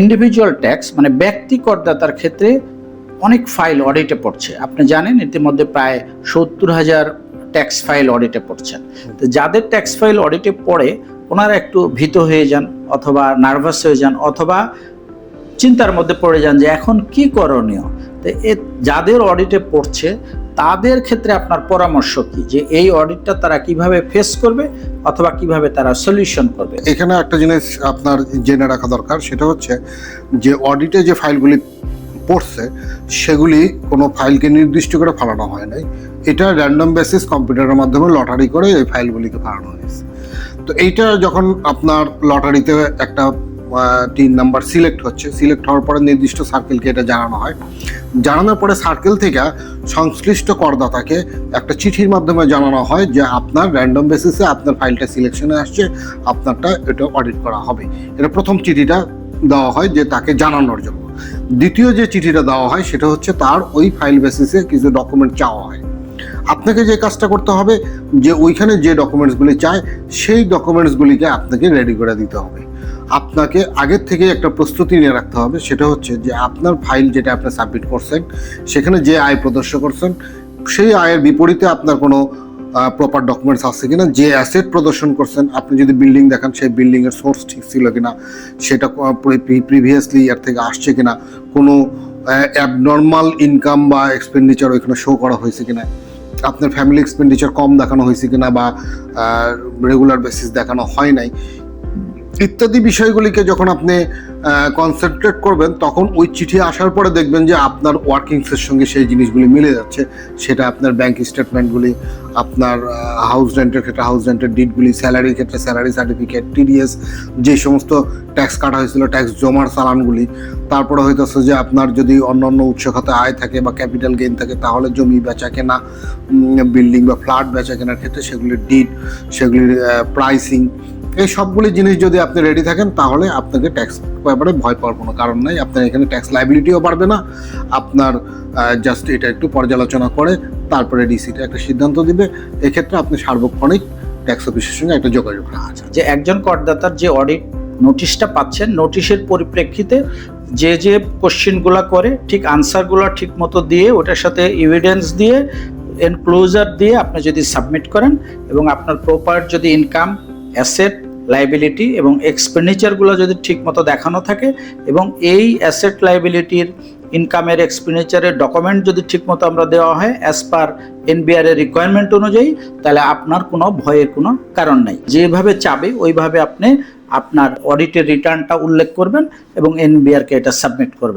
Individual tax মানে ব্যক্তি করদাতার ক্ষেত্রে অনেক ফাইল অডিটে পড়ছে। আপনি জানেন ইতিমধ্যে প্রায় 70,000 ট্যাক্স ফাইল অডিটে পড়ছেন। তো যাদের ট্যাক্স ফাইল অডিটে পড়ে ওনারা একটু ভীত হয়ে যান অথবা নার্ভাস হয়ে যান অথবা চিন্তার মধ্যে পড়ে যান যে এখন কি করণীয়। তো যাদের অডিটে পড়ছে তাদের ক্ষেত্রে আপনার পরামর্শ কি, যে এই অডিটটা তারা কিভাবে ফেস করবে অথবা কিভাবে তারা সলিউশন করবে? এখানে একটা জিনিস আপনার জেনে রাখা দরকার, সেটা হচ্ছে যে অডিটে যে ফাইলগুলি পড়ছে সেগুলি কোনো ফাইলকে নির্দিষ্ট করে ফালানো হয় নাই। এটা র্যান্ডম বেসিস কম্পিউটারের মাধ্যমে লটারি করে এই ফাইলগুলিকে ফালানো হয়েছে। তো এইটা যখন আপনার লটারিতে একটা 3 নাম্বার সিলেক্ট হচ্ছে, সিলেক্ট হওয়ার পরে নির্দিষ্ট সার্কেলকে এটা জানানো হয়। জানানোর পরে সার্কেল থেকে সংশ্লিষ্ট করদাতাকে একটা চিঠির মাধ্যমে জানানো হয় যে আপনার র্যান্ডম বেসিসে আপনার ফাইলটা সিলেকশনে আসছে, আপনারটা এটা অডিট করা হবে। এটা প্রথম চিঠিটা দেওয়া হয় যে তাকে জানানোর জন্য। দ্বিতীয় যে চিঠিটা দেওয়া হয় সেটা হচ্ছে তার ওই ফাইল বেসিসে কিছু ডকুমেন্ট চাওয়া হয়। আপনাকে যে কাজটা করতে হবে যে ওইখানে যে ডকুমেন্টসগুলি চায় সেই ডকুমেন্টসগুলিকে আপনাকে রেডি করে দিতে হবে। আপনাকে আগের থেকে একটা প্রস্তুতি নিয়ে রাখতে হবে, সেটা হচ্ছে যে আপনার ফাইল যেটা আপনি সাবমিট করছেন সেখানে যে আয় প্রদর্শন করছেন সেই আয়ের বিপরীতে আপনার কোনো প্রপার ডকুমেন্টস আছে কিনা, যে অ্যাসেট প্রদর্শন করছেন, আপনি যদি বিল্ডিং দেখান সেই বিল্ডিংয়ের সোর্স ঠিক ছিল কিনা, সেটা প্রিভিয়াসলি ইয়ার থেকে আসছে কিনা, কোনো অ্যাবনর্মাল ইনকাম বা এক্সপেন্ডিচার ওইখানে শো করা হয়েছে কিনা, আপনার ফ্যামিলি এক্সপেন্ডিচার কম দেখানো হয়েছে কিনা বা রেগুলার বেসিস দেখানো হয় নাই, ইত্যাদি বিষয়গুলিকে যখন আপনি কনসেন্ট্রেট করবেন তখন ওই চিঠি আসার পরে দেখবেন যে আপনার ওয়ার্কিংসের সঙ্গে সেই জিনিসগুলি মিলে যাচ্ছে। সেটা আপনার ব্যাংক স্টেটমেন্টগুলি, আপনার হাউস রেন্টের ক্ষেত্রে হাউস রেন্টের ডিডগুলি, স্যালারির ক্ষেত্রে স্যালারি সার্টিফিকেট, টিডিএস যে সমস্ত ট্যাক্স কাটা হয়েছিল ট্যাক্স জমার চালানগুলি, তারপরে হইতেছে যে আপনার যদি অন্য অন্য উৎস খাতে আয় থাকে বা ক্যাপিটাল গেইন থাকে তাহলে জমি বেচা কেনা, বিল্ডিং বা ফ্ল্যাট বেচা কেনার ক্ষেত্রে সেগুলির ডিড, সেগুলির প্রাইসিং, এই সবগুলি জিনিস যদি আপনি রেডি থাকেন তাহলে আপনাকে ট্যাক্স ব্যাপারে ভয় পাওয়ার কোনো কারণ নাই। আপনার এখানে ট্যাক্স লাইবিলিটিও বাড়বে না। আপনার জাস্ট এটা একটু পর্যালোচনা করে তারপরে ডিসিটা একটা সিদ্ধান্ত দিবে। এক্ষেত্রে আপনি সার্বক্ষণিক ট্যাক্স অফিসের সঙ্গে একটা যোগাযোগ রাখা আছে। যে একজন করদাতার যে অডিট নোটিশটা পাচ্ছেন, নোটিশের পরিপ্রেক্ষিতে যে যে কোশ্চেনগুলো করে ঠিক আনসারগুলো ঠিক মতো দিয়ে ওটার সাথে এভিডেন্স দিয়ে এনক্লোজার দিয়ে আপনি যদি সাবমিট করেন এবং আপনার প্রপার যদি ইনকাম, অ্যাসেট, লাইবিলিটি এবং এক্সপেন্ডিচারগুলো যদি ঠিক মতো দেখানো থাকে এবং এই অ্যাসেট, লাইবিলিটির, ইনকামের, এক্সপেন্ডিচারের ডকুমেন্ট যদি ঠিক মতো আমরা দেওয়া হয় অ্যাজ পার এনবিআর এর রিকোয়ারমেন্ট অনুযায়ী, তাহলে আপনার কোনো ভয়ের কোনো কারণ নাই। যেভাবে চাবে ওইভাবে আপনি আপনার অডিটের রিটার্নটা উল্লেখ করবেন এবং এনবিআরকে এটা সাবমিট করবেন।